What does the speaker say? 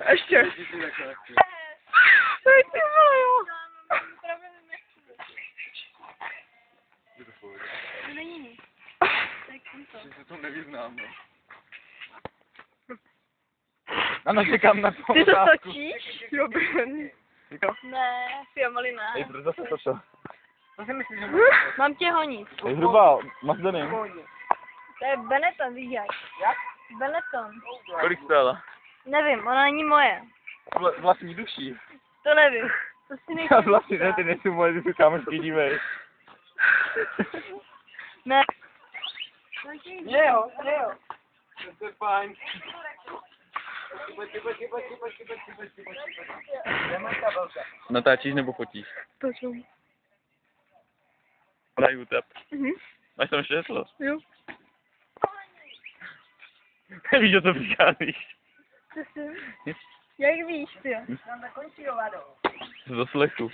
Ještě. Ty vole, jo. To není nic. Že se to nevyznám, no. Ano, čekám na to. Ty to točíš? Jo, Ben. Ne, Fiamali ne. Ej, proč zase toto? Co si myslíš, že Mám tě honit. Ej, zhruba, Mazdaný. To je Benetton, víš jak? Jak? Benetton. Kolik stála? Nevím, ona není moje. Vlastní duší. To nevím. To si Já nechci. vlastně ne, ty nejsou moje, ty jsou kámošky, dívej. Ne. Je jo. To je fajn. Počkej. Nemáš kabelka. Natáčíš nebo fotíš? Točím. Na YouTube. Mhm. Máš tam ještě heslo? Jo. Víš, o co přicházíš? Co jsi? Jak víš, ty? Z doslechu.